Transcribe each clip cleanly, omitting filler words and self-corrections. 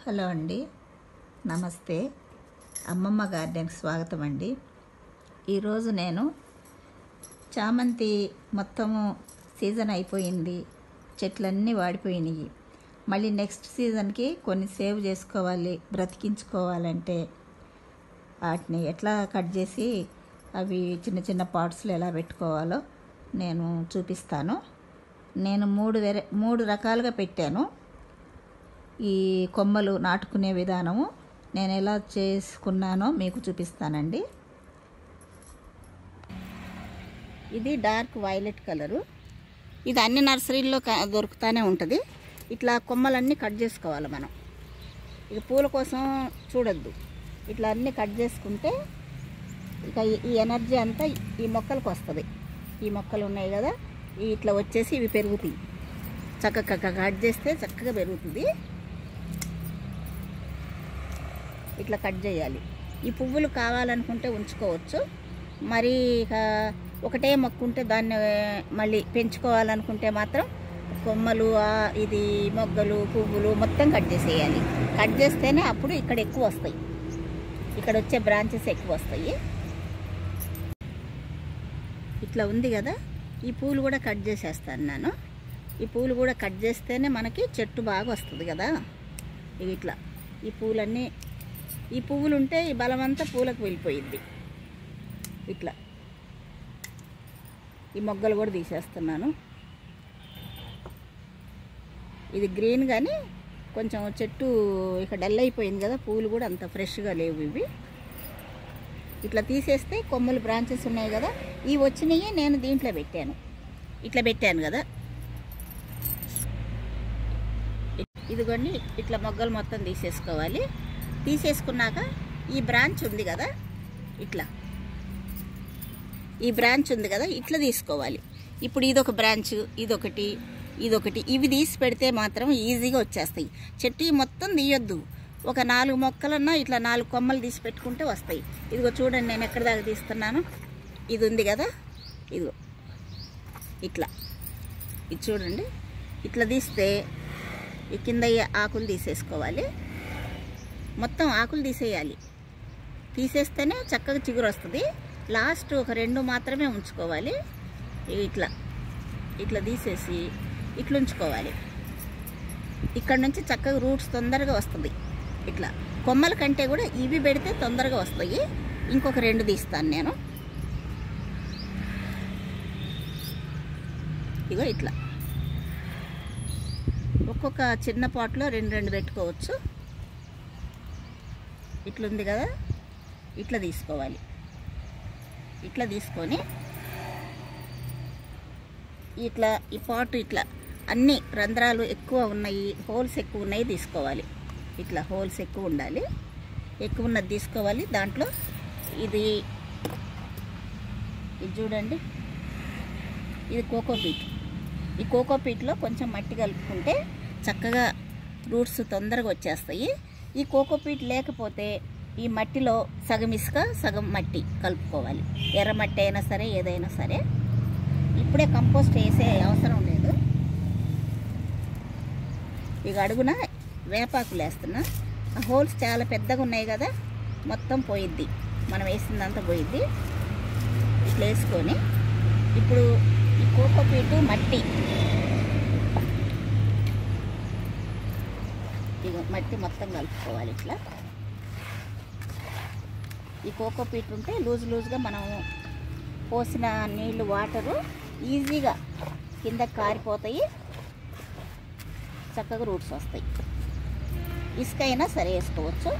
Hello అండి, నమస్తే. అమ్మమ్మ గార్డెన్కి స్వాగతం అండి. ఈరోజు నేను చామంతి మొత్తము సీజన్ అయిపోయింది, చెట్లన్నీ వాడిపోయినాయి. మళ్ళీ నెక్స్ట్ సీజన్కి కొన్ని సేవ్ చేసుకోవాలి, బ్రతికించుకోవాలంటే వాటిని ఎట్లా కట్ చేసి అవి చిన్న చిన్న పాట్స్లో ఎలా పెట్టుకోవాలో నేను చూపిస్తాను. నేను మూడు రకాలుగా పెట్టాను. ఈ కొమ్మలు నాటుకునే విధానము నేను ఎలా చేసుకున్నానో మీకు చూపిస్తానండి. ఇది డార్క్ వైలెట్ కలరు. ఇది అన్ని నర్సరీల్లో దొరుకుతూనే ఉంటుంది. ఇట్లా కొమ్మలన్నీ కట్ చేసుకోవాలి మనం. ఇది పూల కోసం చూడొద్దు, ఇట్లా అన్నీ కట్ చేసుకుంటే ఇక ఈ ఎనర్జీ అంతా ఈ మొక్కలకు వస్తుంది. ఈ మొక్కలు ఉన్నాయి కదా, ఇట్లా వచ్చేసి ఇవి పెరుగుతాయి. చక్కగా కట్ చేస్తే చక్కగా పెరుగుతుంది. ఇట్లా కట్ చేయాలి. ఈ పువ్వులు కావాలనుకుంటే ఉంచుకోవచ్చు. మరి ఇక ఒకటే మొక్క ఉంటే దాన్ని మళ్ళీ పెంచుకోవాలనుకుంటే మాత్రం కొమ్మలు, ఇది మొగ్గలు, పువ్వులు మొత్తం కట్ చేసేయాలి. కట్ చేస్తేనే అప్పుడు ఇక్కడ ఎక్కువ వస్తాయి, ఇక్కడ వచ్చే బ్రాంచెస్ ఎక్కువ వస్తాయి. ఇట్లా ఉంది కదా, ఈ పూలు కూడా కట్ చేసేస్తాను నేను. ఈ పూలు కూడా కట్ చేస్తేనే మనకి చెట్టు బాగా వస్తుంది కదా. ఇవి ఇట్లా ఈ పూలన్నీ, ఈ పువ్వులు ఉంటే ఈ బలమంతా పూలకు వెళ్ళిపోయింది. ఇట్లా ఈ మొగ్గలు కూడా తీసేస్తున్నాను. ఇది గ్రీన్ కానీ కొంచెం చెట్టు ఇక డల్ అయిపోయింది కదా, పూలు కూడా అంత ఫ్రెష్గా లేవు. ఇవి ఇట్లా తీసేస్తే కొమ్మలు బ్రాంచెస్ ఉన్నాయి కదా, ఇవి వచ్చినాయి నేను దీంట్లో పెట్టాను. ఇట్లా పెట్టాను కదా, ఇదిగోండి. ఇట్లా మొగ్గలు మొత్తం తీసేసుకోవాలి. తీసేసుకున్నాక ఈ బ్రాంచ్ ఉంది కదా, ఇట్లా ఈ బ్రాంచ్ ఉంది కదా, ఇట్లా తీసుకోవాలి. ఇప్పుడు ఇదొక బ్రాంచ్, ఇదొకటి, ఇదొకటి, ఇవి తీసి పెడితే మాత్రం ఈజీగా వచ్చేస్తాయి. చెట్టు మొత్తం తీయొద్దు, ఒక 4 మొక్కలన్నా ఇట్లా 4 కొమ్మలు తీసి పెట్టుకుంటే వస్తాయి. ఇదిగో చూడండి, నేను ఎక్కడి దాకా తీస్తున్నాను. ఇది ఉంది కదా, ఇదిగో ఇట్లా, ఇది చూడండి. ఇట్లా తీస్తే ఈ కింద ఆకులు తీసేసుకోవాలి. మొత్తం ఆకులు తీసేయాలి. తీసేస్తేనే చక్కగా చిగురు వస్తుంది. లాస్ట్ ఒక 2 మాత్రమే ఉంచుకోవాలి. ఇట్లా ఇట్లా తీసేసి ఇట్లా ఉంచుకోవాలి. ఇక్కడ నుంచి చక్కగా రూట్స్ తొందరగా వస్తుంది. ఇట్లా కొమ్మల కంటే కూడా ఇవి పెడితే తొందరగా వస్తాయి. ఇంకొక 2 తీస్తాను నేను. ఇగో ఇట్లా ఒక్కొక్క చిన్న పాట్లో 2 పెట్టుకోవచ్చు. ఇట్లుంది కదా, ఇట్లా తీసుకోవాలి. ఇట్లా తీసుకొని ఇట్లా ఈ పాటు ఇట్లా అన్ని రంధ్రాలు ఎక్కువ ఉన్నాయి, హోల్స్ ఎక్కువ ఉన్నాయి తీసుకోవాలి. ఇట్లా హోల్స్ ఎక్కువ ఉండాలి, ఎక్కువ ఉన్నది తీసుకోవాలి. దాంట్లో ఇది చూడండి, ఇది కోకోపీట్. ఈ కోకోపీట్లో కొంచెం మట్టి కలుపుకుంటే చక్కగా రూట్స్ తొందరగా వచ్చేస్తాయి. ఈ కోకోపీట్ లేకపోతే ఈ మట్టిలో సగం ఇసుక సగం మట్టి కలుపుకోవాలి. ఎర్ర మట్టి అయినా సరే, ఏదైనా సరే. ఇప్పుడే కంపోస్ట్ వేసే అవసరం లేదు. ఇక అడుగున వేపాకులు వేస్తున్నా. ఆ హోల్స్ చాలా పెద్దగా ఉన్నాయి కదా, మొత్తం పోయిద్ది, మనం వేసిందంతా పోయిద్ది. ఇట్లా వేసుకొని ఇప్పుడు ఈ కోకోపీటు మట్టి, ఇక మట్టి మొత్తం కలుపుకోవాలి. ఇట్లా ఈ కోకోపీట్ ఉంటే లూజ్గా మనం పోసిన నీళ్ళు, వాటరు ఈజీగా కింద కారిపోతాయి, చక్కగా రూట్స్ వస్తాయి. ఇసుక అయినా సరే వేసుకోవచ్చు.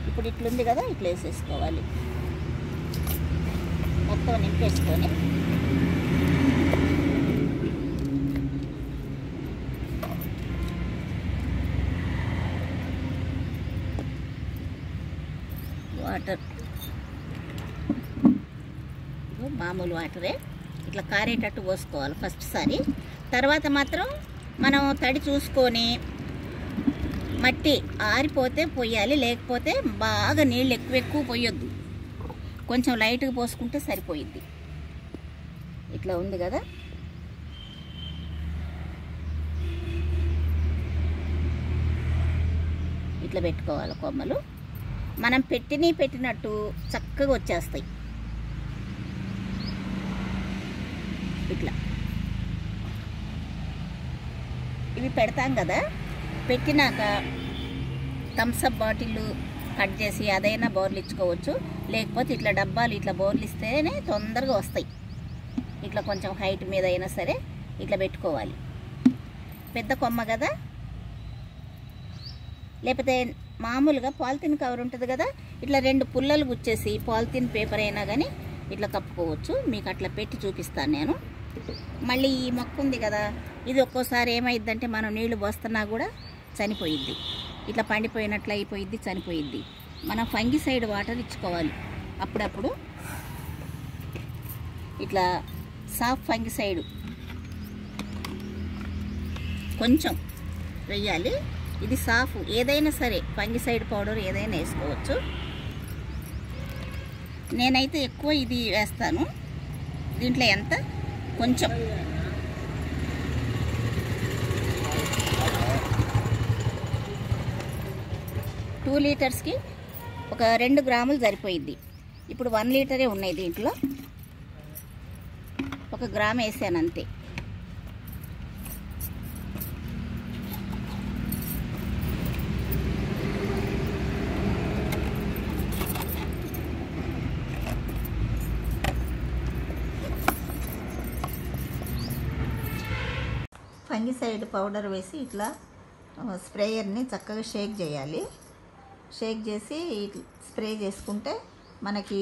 ఇప్పుడు ఇట్లుంది కదా, ఇట్లా వేసేసుకోవాలి. మొత్తం నింపేసుకొని వాటర్, మామూలు వాటరే ఇట్లా కారేటట్టు పోసుకోవాలి ఫస్ట్ సారి. తర్వాత మాత్రం మనం తడి చూసుకొని మట్టి ఆరిపోతే పోయాలి, లేకపోతే బాగా నీళ్ళు ఎక్కువ పోయొద్దు, కొంచెం లైట్గా పోసుకుంటే సరిపోయిద్ది. ఇట్లా ఉంది కదా, ఇట్లా పెట్టుకోవాలి కొమ్మలు. మనం పెట్టినట్టు చక్కగా వచ్చేస్తాయి. ఇట్లా ఇవి పెడతాం కదా, పెట్టినాక థమ్సప్ బాటిల్ కట్ చేసి అదైనా బోర్లు ఇచ్చుకోవచ్చు. లేకపోతే ఇట్లా డబ్బాలు ఇట్లా బోర్లు ఇస్తేనే తొందరగా వస్తాయి. ఇట్లా కొంచెం హైట్ మీద అయినా సరే ఇట్లా పెట్టుకోవాలి. పెద్ద కొమ్మ కదా, లేకపోతే మామూలుగా పాలిథిన్ కవర్ ఉంటుంది కదా, ఇట్లా 2 పుల్లలు గుచ్చేసి పాలిథిన్ పేపర్ అయినా కానీ ఇట్లా కప్పుకోవచ్చు. మీకు అట్లా పెట్టి చూపిస్తాను నేను. మళ్ళీ ఈ మొక్క ఉంది కదా, ఇది ఒక్కోసారి ఏమైందంటే మనం నీళ్లు పోస్తున్నా కూడా చనిపోయిద్ది. ఇట్లా పండిపోయినట్లు అయిపోయిద్ది, చనిపోయిద్ది. మనం ఫంగిసైడ్ వాటర్ ఇచ్చుకోవాలి అప్పుడప్పుడు. ఇట్లా సాఫ్ ఫంగిసైడ్ కొంచెం వెయ్యాలి. ఇది సాఫ్ ఏదైనా సరే ఫంగిసైడ్ పౌడర్ ఏదైనా వేసుకోవచ్చు. నేనైతే ఎక్కువ ఇది వేస్తాను. దీంట్లో ఎంత కొంచెం 2 లీటర్స్కి ఒక 2 గ్రాములు సరిపోయిద్ది. ఇప్పుడు 1 లీటరే ఉన్నాయి. దీంట్లో 1 గ్రామ్ వేసాను అంతే. ఫంగిసైడ్ పౌడర్ వేసి ఇట్లా స్ప్రేయర్ని చక్కగా షేక్ చేయాలి. షేక్ చేసి స్ప్రే చేసుకుంటే మనకి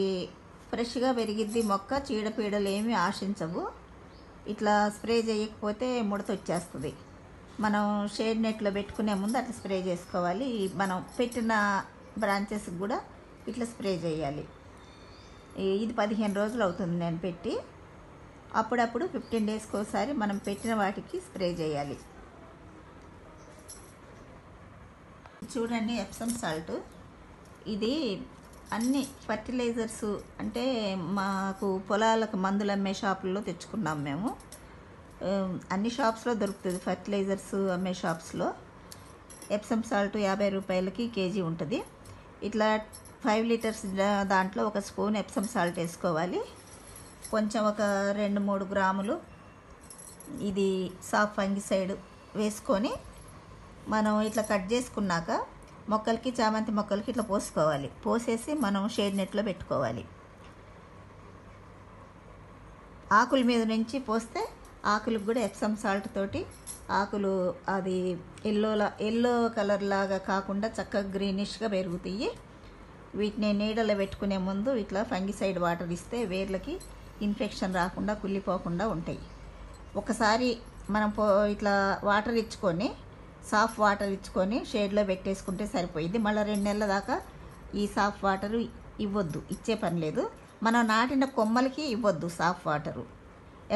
ఫ్రెష్గా పెరిగిద్ది మొక్క. చీడపీడలు ఏమీ ఆశించవు. ఇట్లా స్ప్రే చేయకపోతే ముడత వచ్చేస్తుంది. మనం షేడ్ నెట్లో పెట్టుకునే ముందు అట్లా స్ప్రే చేసుకోవాలి. మనం పెట్టిన బ్రాంచెస్కి కూడా ఇట్లా స్ప్రే చేయాలి. ఇది 15 రోజులు అవుతుంది నేను పెట్టి. అప్పుడప్పుడు 15 డేస్కి ఒకసారి మనం పెట్టిన వాటికి స్ప్రే చేయాలి. చూడండి, ఎప్సమ్ సాల్ట్. ఇది అన్ని ఫర్టిలైజర్స్ అంటే మాకు పొలాలకు మందులు అమ్మే షాపుల్లో తెచ్చుకున్నాం మేము. అన్ని షాప్స్లో దొరుకుతుంది, ఫర్టిలైజర్స్ అమ్మే షాప్స్లో. ఎప్సమ్ సాల్ట్ 50 రూపాయలకి కేజీ ఉంటుంది. ఇట్లా 5 లీటర్స్ దాంట్లో 1 స్పూన్ ఎప్సమ్ సాల్ట్ వేసుకోవాలి. కొంచెం ఒక 2-3 గ్రాములు ఇది సాఫ్ ఫంగిసైడ్ వేసుకొని మనం ఇట్లా కట్ చేసుకున్నాక మొక్కలకి, చామంతి మొక్కలకి ఇట్లా పోసుకోవాలి. పోసేసి మనం షేడ్ నెట్లో పెట్టుకోవాలి. ఆకుల మీద నుంచి పోస్తే ఆకులకు కూడా ఎప్సమ్ సాల్ట్ తోటి ఆకులు అది ఎల్లో కలర్ లాగా కాకుండా చక్కగా గ్రీనిష్గా పెరుగుతాయి. వీటిని నీడలో పెట్టుకునే ముందు ఇట్లా ఫంగిసైడ్ వాటర్ ఇస్తే వేర్లకి ఇన్ఫెక్షన్ రాకుండా కుళ్ళిపోకుండా ఉంటాయి. ఒకసారి మనం ఇట్లా వాటర్ ఇచ్చుకొని, సాఫ్ వాటర్ ఇచ్చుకొని షేడ్లో పెట్టేసుకుంటే సరిపోయింది. మళ్ళీ 2 నెలల దాకా ఈ సాఫ్ వాటరు ఇవ్వద్దు, ఇచ్చే పని లేదు. మనం నాటిన కొమ్మలకి ఇవ్వద్దు సాఫ్ వాటరు.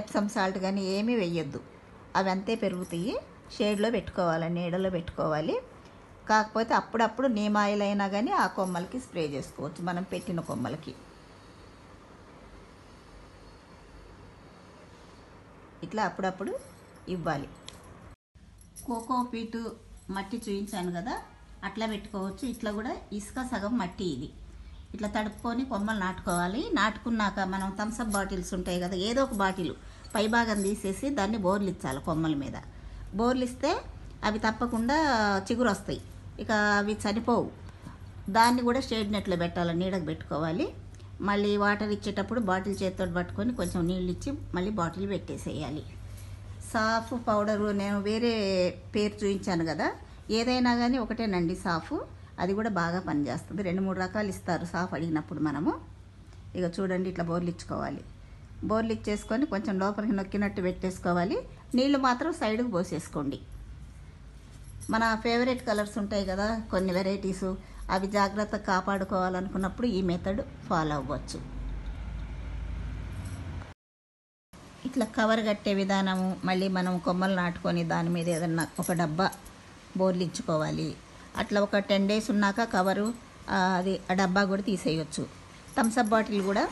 ఎప్సమ్ సాల్ట్ కానీ ఏమీ వేయొద్దు, అవి అంతే పెరుగుతాయి. షేడ్లో పెట్టుకోవాలి, నీడలో పెట్టుకోవాలి. కాకపోతే అప్పుడప్పుడు నీమ్ ఆయిల్ అయినా కానీ ఆ కొమ్మలకి స్ప్రే చేసుకోవచ్చు, మనం పెట్టిన కొమ్మలకి. ఇట్లా అప్పుడప్పుడు ఇవ్వాలి. కోకో పీటు మట్టి చూపించాను కదా, అట్లా పెట్టుకోవచ్చు. ఇట్లా కూడా ఇసుక సగం మట్టి ఇది ఇట్లా తడుపుకొని కొమ్మలు నాటుకోవాలి. నాటుకున్నాక మనం థమ్సప్ బాటిల్స్ ఉంటాయి కదా, ఏదో ఒక బాటిల్ పై భాగం తీసేసి దాన్ని బోర్లు ఇచ్చాలి. కొమ్మల మీద బోర్లు ఇస్తే అవి తప్పకుండా చిగురు వస్తాయి, ఇక అవి చనిపోవు. దాన్ని కూడా షేడ్ నెట్లో పెట్టాలి, నీడకు పెట్టుకోవాలి. మళ్ళీ వాటర్ ఇచ్చేటప్పుడు బాటిల్ చేతితో పట్టుకొని కొంచెం నీళ్ళు ఇచ్చి మళ్ళీ బాటిల్ పెట్టేసేయాలి. సాఫ్ పౌడరు నేను వేరే పేరు చూపించాను కదా, ఏదైనా కానీ ఒకటేనండి సాఫ్. అది కూడా బాగా పనిచేస్తుంది. 2-3 రకాలు ఇస్తారు సాఫ్ అడిగినప్పుడు మనము. ఇక చూడండి, ఇట్లా బోర్లు ఇచ్చుకోవాలి. బోర్లు ఇచ్చేసుకొని కొంచెం లోపలికి నొక్కినట్టు పెట్టేసుకోవాలి. నీళ్ళు మాత్రం సైడ్కి పోసేసుకోండి. మన ఫేవరెట్ కలర్స్ ఉంటాయి కదా కొన్ని వెరైటీసు, అవి జాగ్రత్తగా కాపాడుకోవాలనుకున్నప్పుడు ఈ మెథడ్ ఫాలో అవ్వచ్చు. ఇట్లా కవర్ కట్టే విధానము, మళ్ళీ మనం కొమ్మలు నాటుకొని దాని మీద ఏదన్నా ఒక డబ్బా బోర్లు ఇచ్చుకోవాలి. అట్లా ఒక 10 డేస్ ఉన్నాక కవరు అది ఆ డబ్బా కూడా తీసేయచ్చు. థమ్సప్ బాటిల్ కూడా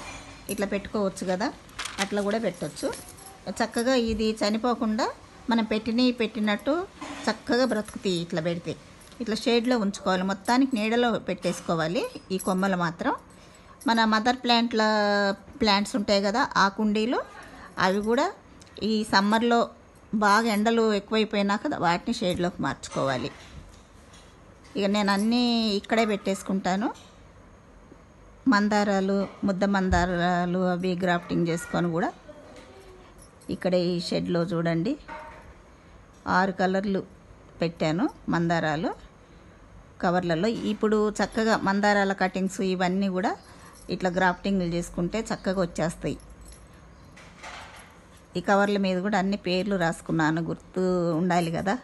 ఇట్లా పెట్టుకోవచ్చు కదా, అట్లా కూడా పెట్టవచ్చు. చక్కగా ఇది చనిపోకుండా మనం పెట్టినట్టు చక్కగా బ్రతుకుతాయి ఇట్లా పెడితే. ఇట్లా షేడ్లో ఉంచుకోవాలి. మొత్తానికి నీడలో పెట్టేసుకోవాలి ఈ కొమ్మలు మాత్రం. మన మదర్ ప్లాంట్స్ ఉంటాయి కదా ఆ కుండీలు, అవి కూడా ఈ సమ్మర్లో బాగా ఎండలు ఎక్కువైపోయినాక వాటిని షేడ్లోకి మార్చుకోవాలి. ఇక నేను అన్నీ ఇక్కడే పెట్టేసుకుంటాను. మందారాలు, ముద్ద మందారాలు అవి గ్రాఫ్టింగ్ చేసుకొని కూడా ఇక్కడ ఈ షెడ్లో చూడండి 6 కలర్లు పెట్టాను మందారాలు కవర్లలో. ఇప్పుడు చక్కగా మందారాల కటింగ్స్ ఇవన్నీ కూడా ఇట్లా గ్రాఫ్టింగ్లు చేసుకుంటే చక్కగా వచ్చేస్తాయి. ఈ కవర్ల మీద కూడా అన్ని పేర్లు రాసుకున్నాను, గుర్తు ఉండాలి కదా,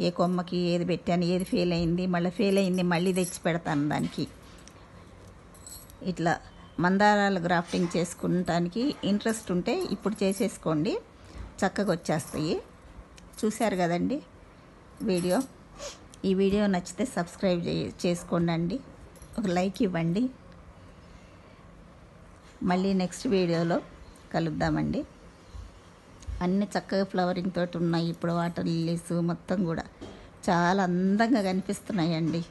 ఏ కొమ్మకి ఏది పెట్టాను, ఏది ఫెయిల్ అయింది, మళ్ళీ తెచ్చి పెడతాను దానికి. ఇట్లా మందారాలు గ్రాఫ్టింగ్ చేసుకుంటానికి ఇంట్రెస్ట్ ఉంటే ఇప్పుడు చేసేసుకోండి, చక్కగా వచ్చేస్తాయి. చూశారు కదండి వీడియో. ఈ వీడియో నచ్చితే సబ్స్క్రైబ్ చేసుకోండి, ఒక లైక్ ఇవ్వండి. మళ్ళీ నెక్స్ట్ వీడియోలో కలుద్దామండి. అన్నీ చక్కగా ఫ్లవరింగ్ తోటి ఉన్నాయి ఇప్పుడు. వాటర్ లిల్లీస్ మొత్తం కూడా చాలా అందంగా కనిపిస్తున్నాయండి.